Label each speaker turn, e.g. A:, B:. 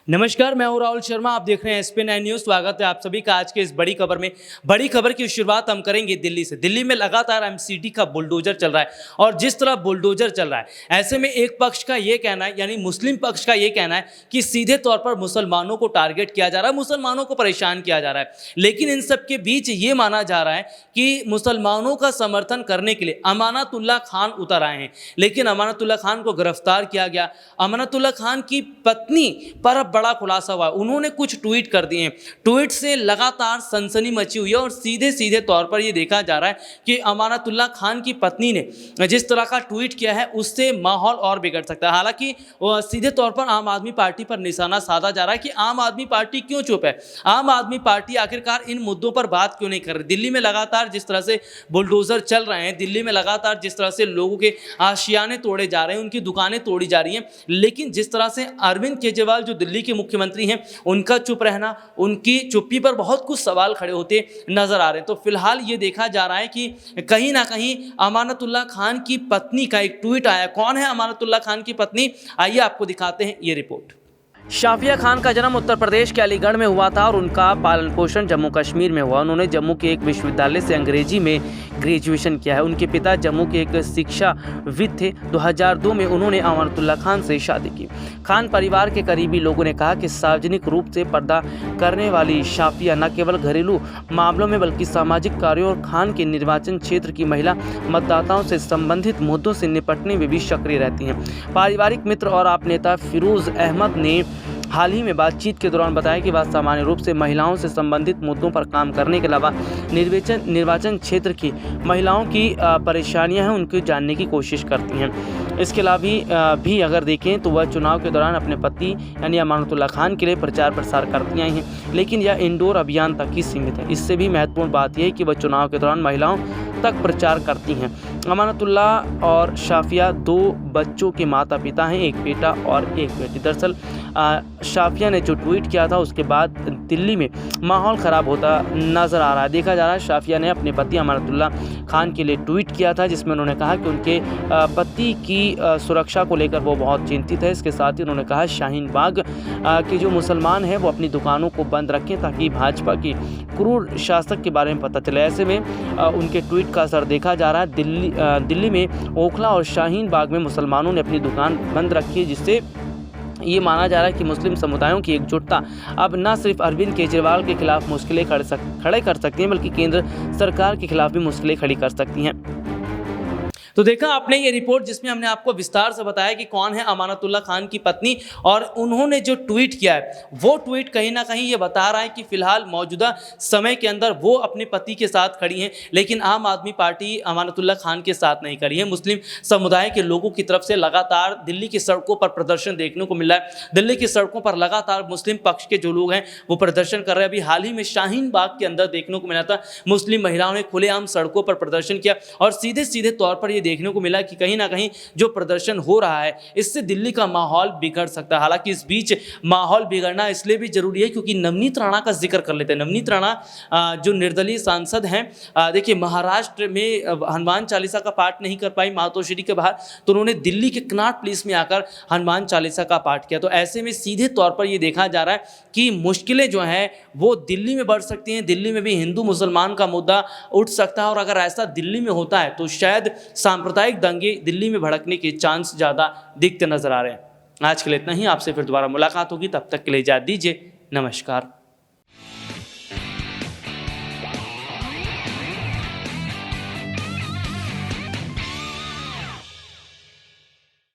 A: नमस्कार, मैं हूं राहुल शर्मा। आप देख रहे हैं SP9 न्यूज़। स्वागत है आप सभी का आज के इस बड़ी खबर में। बड़ी खबर की शुरुआत हम करेंगे दिल्ली से। दिल्ली में लगातार MCD का बुलडोजर चल रहा है और जिस तरह बुलडोजर चल रहा है, ऐसे में एक पक्ष का ये कहना है, यानी मुस्लिम पक्ष का ये कहना है कि सीधे तौर पर मुसलमानों को टारगेट किया जा रहा है, मुसलमानों को परेशान किया जा रहा है। लेकिन इन सब के बीच ये माना जा रहा है कि मुसलमानों का समर्थन करने के लिए अमानतुल्लाह खान उतर आए हैं, लेकिन अमानतुल्लाह खान को गिरफ्तार किया गया। अमानतुल्लाह खान की पत्नी पर बड़ा खुलासा हुआ। उन्होंने कुछ ट्वीट कर दिए हैं। ट्वीट से लगातार सनसनी मची हुई है और सीधे सीधे तौर पर यह देखा जा रहा है कि अमानतुल्लाह खान की पत्नी ने जिस तरह का ट्वीट किया है उससे माहौल और बिगड़ सकता है। हालांकि सीधे तौर पर आम आदमी पार्टी पर निशाना साधा जा रहा है कि आम आदमी पार्टी क्यों चुप है, आम आदमी पार्टी आखिरकार इन मुद्दों पर बात क्यों नहीं कर रही। दिल्ली में लगातार जिस तरह से बुलडोजर चल रहे हैं, दिल्ली में लगातार जिस तरह से लोगों के आशियाने तोड़े जा रहे हैं, उनकी दुकानें तोड़ी जा रही हैं, लेकिन जिस तरह से अरविंद केजरीवाल जो दिल्ली के मुख्यमंत्री हैं, उनका चुप रहना, उनकी चुप्पी पर बहुत कुछ सवाल खड़े होते नजर आ रहे हैं। तो फिलहाल ये देखा जा रहा है कि कहीं ना कहीं अमानतुल्लाह खान की पत्नी का एक ट्वीट आया। कौन है अमानतुल्लाह खान की पत्नी, आइए आपको दिखाते हैं ये रिपोर्ट। शाफिया खान का जन्म उत्तर प्रदेश के अलीगढ़ में हुआ था और उनका पालन पोषण जम्मू कश्मीर में हुआ। उन्होंने जम्मू के एक विश्वविद्यालय से अंग्रेजी में ग्रेजुएशन किया है। उनके पिता जम्मू के एक शिक्षाविद थे। 2002 में उन्होंने अमानतुल्लाह खान से शादी की। खान परिवार के करीबी लोगों ने कहा कि सार्वजनिक रूप से पर्दा करने वाली शाफिया न केवल घरेलू मामलों में बल्कि सामाजिक कार्यों और खान के निर्वाचन क्षेत्र की महिला मतदाताओं से संबंधित मुद्दों से निपटने में भी सक्रिय रहती हैं। पारिवारिक मित्र और आप नेता फिरोज अहमद ने हाल ही में बातचीत के दौरान बताया कि वह सामान्य रूप से महिलाओं से संबंधित मुद्दों पर काम करने के अलावा निर्वाचन क्षेत्र की महिलाओं की परेशानियां हैं उनको जानने की कोशिश करती हैं। इसके अलावा भी अगर देखें तो वह चुनाव के दौरान अपने पति यानी अमानतुल्लाह खान के लिए प्रचार प्रसार करती आई हैं, लेकिन यह इंडोर अभियान तक ही सीमित है। इससे भी महत्वपूर्ण बात यह है कि वह चुनाव के दौरान महिलाओं तक प्रचार करती हैं। अमानतुल्लाह और शाफिया 2 बच्चों के माता पिता हैं, एक बेटा और एक बेटी। दरअसल शाफिया ने जो ट्वीट किया था उसके बाद दिल्ली में माहौल ख़राब होता नज़र आ रहा है। देखा जा रहा है शाफिया ने अपने पति अमानतुल्लाह खान के लिए ट्वीट किया था, जिसमें उन्होंने कहा कि उनके पति की सुरक्षा को लेकर वो बहुत चिंतित है। इसके साथ ही उन्होंने कहा शाहीन बाग के जो मुसलमान हैं वो अपनी दुकानों को बंद रखें ताकि भाजपा की क्रूर शासक के बारे में पता चले। ऐसे में उनके ट्वीट का असर देखा जा रहा है। दिल्ली में ओखला और शाहीन बाग में मुसलमानों ने अपनी दुकान बंद रखी है, जिससे ये माना जा रहा है कि मुस्लिम समुदायों की एकजुटता अब न सिर्फ अरविंद केजरीवाल के खिलाफ मुश्किलें खड़े कर सकती हैं, बल्कि केंद्र सरकार के खिलाफ भी मुश्किलें खड़ी कर सकती हैं। तो देखा आपने ये रिपोर्ट, जिसमें हमने आपको विस्तार से बताया कि कौन है अमानतुल्लाह खान की पत्नी और उन्होंने जो ट्वीट किया है वो ट्वीट कहीं ना कहीं ये बता रहा है कि फिलहाल मौजूदा समय के अंदर वो अपने पति के साथ खड़ी हैं, लेकिन आम आदमी पार्टी अमानतुल्लाह खान के साथ नहीं खड़ी है। मुस्लिम समुदाय के लोगों की तरफ से लगातार दिल्ली की सड़कों पर प्रदर्शन देखने को मिल रहा है। दिल्ली की सड़कों पर लगातार मुस्लिम पक्ष के जो लोग हैं वो प्रदर्शन कर रहे हैं। अभी हाल ही में शाहीन बाग के अंदर देखने को मिला था, मुस्लिम महिलाओं ने खुलेआम सड़कों पर प्रदर्शन किया और सीधे सीधे तौर पर देखने को मिला कि कहीं ना कहीं जो प्रदर्शन हो रहा है इससे दिल्ली का माहौल बिगड़ सकता है। हालांकि इस बीच माहौल बिगड़ना इसलिए भी जरूरी है क्योंकि नवनीत राणा का जिक्र कर लेते हैं। नवनीत राणा जो निर्दलीय सांसद हैं, देखिए महाराष्ट्र में हनुमान चालीसा का पाठ नहीं कर पाई मातोश्री के बाहर, तो उन्होंने दिल्ली के कनॉट प्लेस में आकर हनुमान चालीसा का पाठ किया। तो ऐसे में सीधे तौर पर यह देखा जा रहा है कि मुश्किलें जो हैं वो दिल्ली में बढ़ सकती हैं। दिल्ली में भी हिंदू मुसलमान का मुद्दा उठ सकता है और अगर ऐसा दिल्ली में होता है तो शायद सांप्रदायिक दंगे दिल्ली में भड़कने के चांस ज़्यादा दिखते नजर आ रहे हैं। आज के लिए इतना ही। आपसे फिर दोबारा मुलाकात होगी, तब तक के लिए इजाज़त दीजिए। नमस्कार।